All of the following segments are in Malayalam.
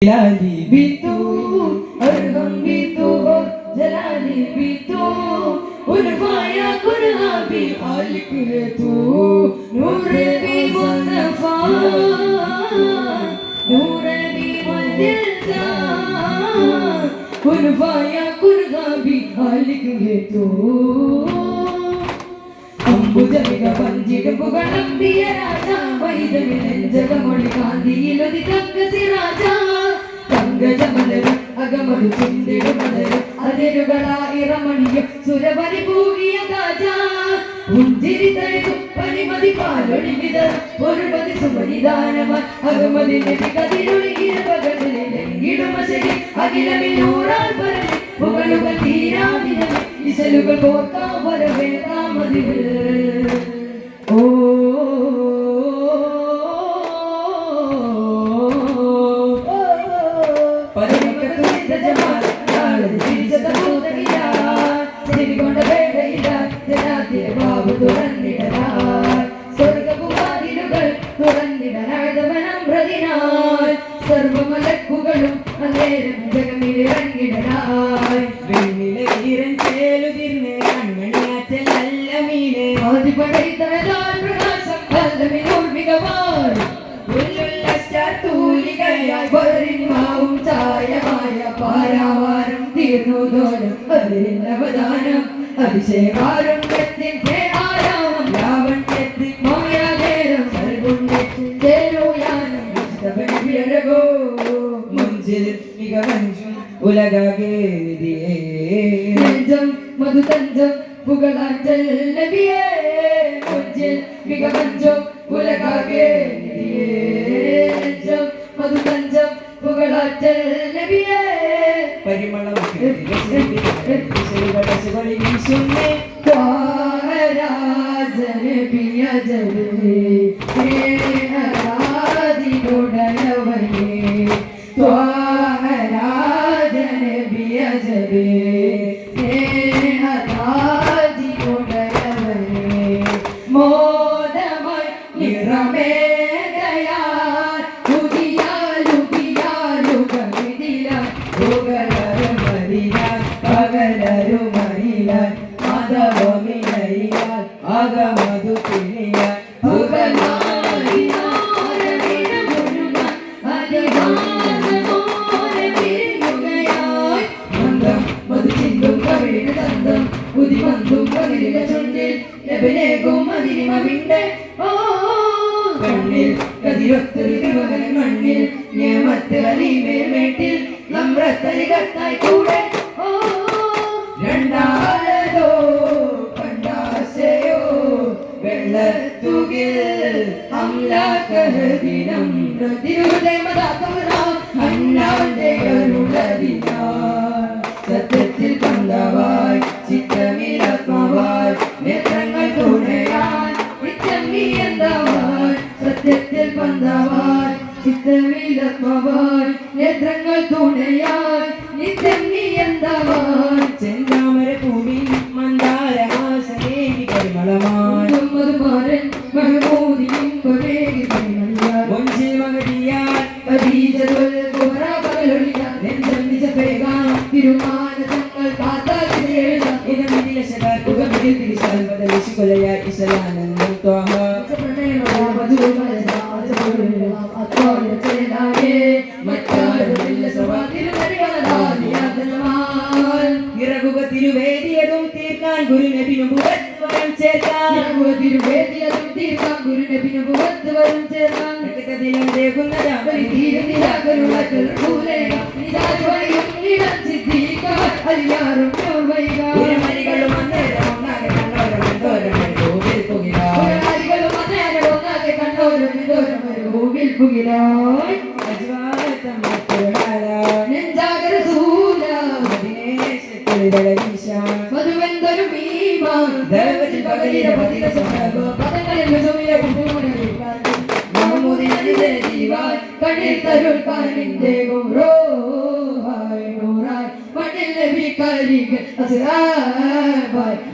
जलाली भी तू और हम भी तू जलाली भी तू उल्फाया कुर्हा भी खालिक है तू नूर भी मुस्तफा नूर भी मुल्ता उल्फाया कुर्हा भी खालिक है तू അമ്പുജമിക പഞ്ചിടുമ്പുകളമ്പിയ രാജ വൈദവിലഞ്ചകമൊഴി കാന്തിയിലൊതി തങ്കസിരാജ തങ്കജമലരും അകമതു ചിന്തിടുമലരും അതിരുകളായിരമണിയും സുരവരി പൂകിയ ഗാജ പുഞ്ചിരി തഴുകും പനിമതി പാലൊളിവിതർ ഒരുമതി സുമനിദാനമായി അകമതി നബി കതിരൊഴുകിയ പകലിലെ ലംഘിടുമശരി അഖിലമിനൂറാൽ പരതി പുകളുകൾ തീരാമിനമി ഇശലുകൾ കോർക്കാം വരവേൽക്കാമതിൽ ഓ പരമക്കത്തുനിത ജമാൽ നാളെ തിരിച്ചത ഭൂതകില തിരികൊണ്ട വേടയില ജനാതിരെ ബാബു തുറന്നിടലാൽ സ്വർഗപുവാതിലുകൾ തുറന്നിടനാഴ്തവനം പ്രതിനാൽ സർവമലക്കുകളും അന്നേരം ജഗമിലിറങ്ങിടലായി വെണ്ണിലെ ഈരൻ ചേലുതിർന്നേ കൺമണിയാറ്റൽ നല്ല മീനെ ആദിപടൈതരതാൽ പ്രകാശം കല്ലമിനോൾ മികവാൾ ഉള്ളുള്ള തൂലികയായി വരിന്മാവും ചായമായ പാരാവാരം തീർന്നു ദോരം അതിരില്ലവദാനം അതിശയകാരുണ്യത്തിൻ ആരാമം ലാവണ്യത്തിൻ മായാനേരം സർഗുണ്യത്തിൻ ചേരുയാനം വിരകോ മുഞ്ചിൽ മികവഞ്ചും ഉലകാകെ നിധിയേ നെഞ്ചം മധുതഞ്ചം പുകളാറ്റൽ നബിയേ മുഞ്ചിൽ മികവഞ്ചും ഉലകാകെ നിധിയേ നെഞ്ചം മധുതഞ്ചം പുകളാറ്റൽ നബിയേ പരിമളം വീശുന്നേ രാജനബിയ ജലേ ുടനവനേ ത്വാരാജനബിയ ജലേ സ്നേഹരാജിയുടനവനേ മോദമായി നിറമേകയാൽ ഉദിയാലുദിയാലുകമിതിലാൽ പുകളരുമറിയാൽ പകലരുമറിയാൽ മതവമിലയാൽ അകമതു തിരിയാൽ കണ്ണിൽ കതിരൊത്തൊരു തിരുമകൻ മണ്ണിൽ നിയമത്ത് അലിമേൽമേട്ടിൽ നമ്രത്തരി കത്തായി കൂടെ രണ്ടാളതോ പണ്ടാശയോ വെള്ളത്തുകിൽ അംലാകഹദിനം പ്രതിരുദേമതാക്കവനാം അന്നാന്റെ അരുളതിനാ സത്യത്തിൽ പന്തവായി ചിത്രമിലാത്മാവായി നേത്രങ്ങൾ തുണയാൻ നിത്യം നീ എന്താവാൻ സത്യത്തിൽ പന്തവായി ചിത്രമിലാത്മാവായി നേത്രങ്ങൾ തുണയാൻ നിത്യം നീ എന്താവാൻ ചെന്താമര പൂവി മന്ദാരഹാസനേകി പരിമളമായി മധുമാരൻ മഹമൂദിയും പവേകി പരിമളിയാൽ ഒഞ്ചി മകടിയാൽ പരീജതുൽ കുമര പകലൊളിയാൽ നെഞ്ചം നിജപേകാൻ തിരുമാനങ്ങൾ കാത്താൽ എഴുതാം ഇനമിതില ശകാർ പുകമിതിൽ തിരിച്ചാൽ ബദലിച്ചു കൊലയാൽ ഇസലാനന്ദം ത്വാഹ തിരുവേദിയതും തീർക്കാൻ ഗുരുനബിനു വരം ചേർക്കാൻ തിരുവേദിയതും തീർക്കാൻ ഗുരുനബിനു വരം ചേർക്കാൻ മധുവെന്തൊരു ദേവത്തിൽ പകലിര പതിര പദങ്ങളിൽ കണ്ണിൽ തരുൾ കാലിന്റെ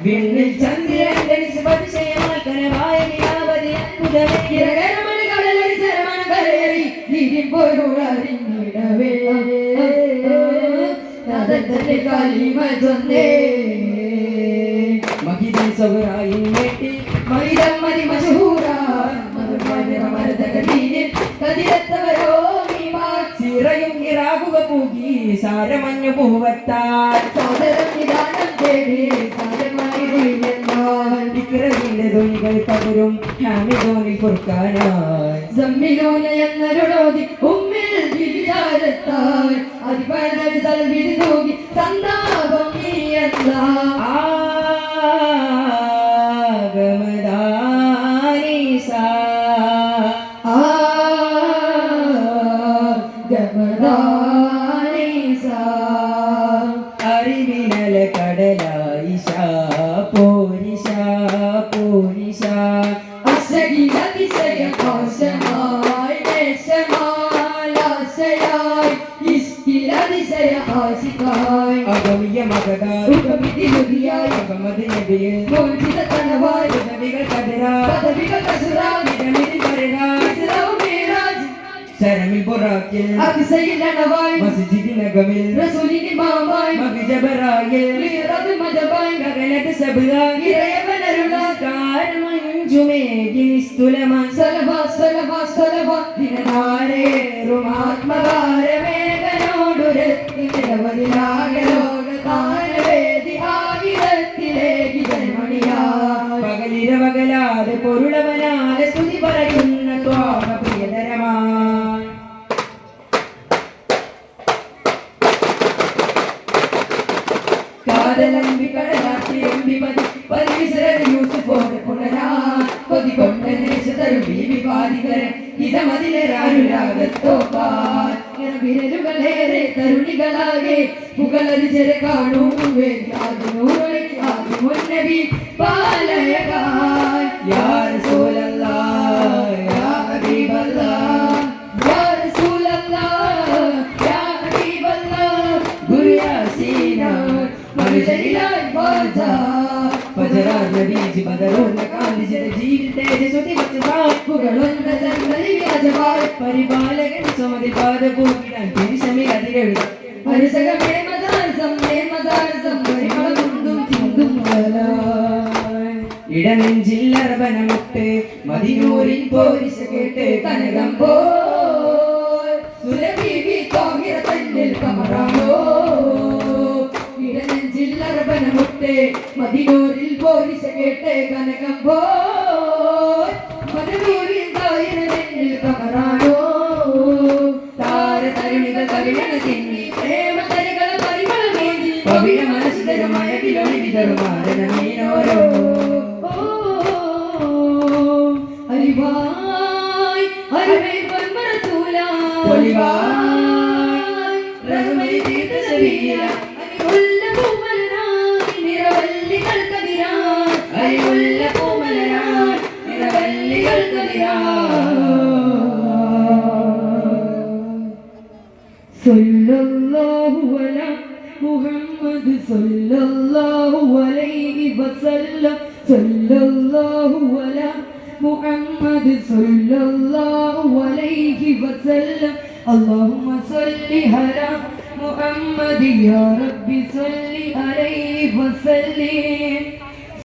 വിണ്ണിൽ ചന്ദ്രന്റെ നിസ്പതിശയമായി കനവായ നിലാവതി അത്ഭുതമേ കരയേറി നീരിൻ പോരുളറിഞ്ഞിടവേ തന്നെ കാലിമ ചൊന്നേ മഹിദി സൗറായിൻ വേണ്ടി മഹിദം മതി മശഹൂറ മർദ്ദകദീനിൽ കതിരത്തവരോ സിറയും ഇറാകുക പൂകി സാരമഞ്ഞു പൂവത്താൽ സോദരം നിദാനം തേടി സാരമായി ഇക്രവിന്റെ ധ്വനികൾ പകരും ഹാമിദോനിൽ ഫുർഖാനായി സമ്മിലോന എന്നരുളോതി ഉമ്മിൽ വിചാരത്താൽ അതിപഴ സൽവിധി നോക്കി സന്താപം നീ എന്താ അറിവിനല കടലായിഷ പോരിഷ പോരിഷ അശകിലതിശയ കോശമായി ദേശമാലാശയായി ഇഷ്കിലതിശയ ആശിക്കായി അഗമിയ മകദാർ ഉഗമിതിലുതിയായി അഗമതി നബിയിൽ മോചിത തനവായി പദവികൾ കതിരാ പദവികൾ കസുരായി ഇടമിതി പരകായി ഇസ്ലാം മേരാജ് ശരമിൽ ബുറാക്കിൽ അതിശയിലണവായി മസ്ജിദിനകമിൽ റസൂലിനി മാമായി മഗ്ജബറായിൽ മിറദ് മദബായി ഗഗനത്ത് സബുദായി ഇറയവനരുളായി മഞ്ജുമേകി നിസ്തുലമാൻ സലവാ സലവാ സലവാ ദിനധാരേറുമാത്മകാരമേകനോടുരത്തി നിരവധിലാകലോകതാനവേദി ആകിരത്തിലേക്ക് ജന്മണിയായി പകലിരവകലാതെ പൊരുളവനാലെ സ്തുതി പറയുന്ന ത്വാമ പ്രിയതരമാൻ കാതലമ്പി കടലാത്തിരമ്പി മതി പരിസര യൂസുഫോട് പുനരാൻ കൊതികൊണ്ട നേശതരും വിവാദികരൻ ഇതമതിലേറാനുരാഗത്തോപ്പാൻ വിരലുകളേറെ തരുണികളാകെ പുകളരിചര കാണൂ വേദിയാദിനൂറൊളി ആദിമുന്നബി പാലയകാൻ യാ റസൂലല്ലാഹ് യാ ഹബീബല്ലാഹ് യാ റസൂലല്ലാഹ് യാ ഹബീബല്ലാഹ് ഗുരു യാസീന മർജലിലായി വാജാ ഫജറാ നബീജി ബദറുന്ന കാന്തിജ ജീവിൽ തേജസ്സുതി വസ്തുതാ പുകളുന്ന ജന്മലി വ്യാജമായി പരിപാലകൻ സുമതി പാദപൂകിടാൻ തിരിശമി അതിരെഴുത പരിസകമേ മദാരസം പരിമളമുണ്ടും ചിന്തും വലായി ഇടനെഞ്ചില്ലറബനമുട്ട് മദിനൂരിൻ പോരിശ കേട്ട് കനകം പോൽ സുരഭീവി തോഹിറ തന്നിൽ കമറാമോ ഇടനെഞ്ചില്ലറബനമുട്ട് മദിനൂരിൽ പോരിശ കേട്ട് കനകം പോൽ മധുരൂരിൽ തോഹിറ തന്നിൽ കമറാമോ താരതരുണികൾ കവിഴണ തിന്നി പ്രേമതരികള പരിമളമേകി കവിഴ മനസ്സിതരുമായ വിലൊളി വിതറുമാരണമീനോരോ അലിവായ് അരുമേ പന്മരസൂലായ് ഒലിവായ് റഹ്മതി തീർത്ഥസബീല അരിമുല്ല പൂമലരായ് നിറവല്ലികൾക്കതിരായ് അരിമുല്ല പൂമലരായ് നിറവല്ലികൾക്കതിരായ് സല്ലല്ലാഹു അലാ മുഹമ്മദ് സല്ലല്ലാഹു അലൈഹി വസല്ലം സല്ലല്ലാഹു അലാ മുഹമ്മദ് സല്ലല്ലാഹു അലൈഹി വസല്ലം اللهم صل على محمد يا رب صل عليه وسلم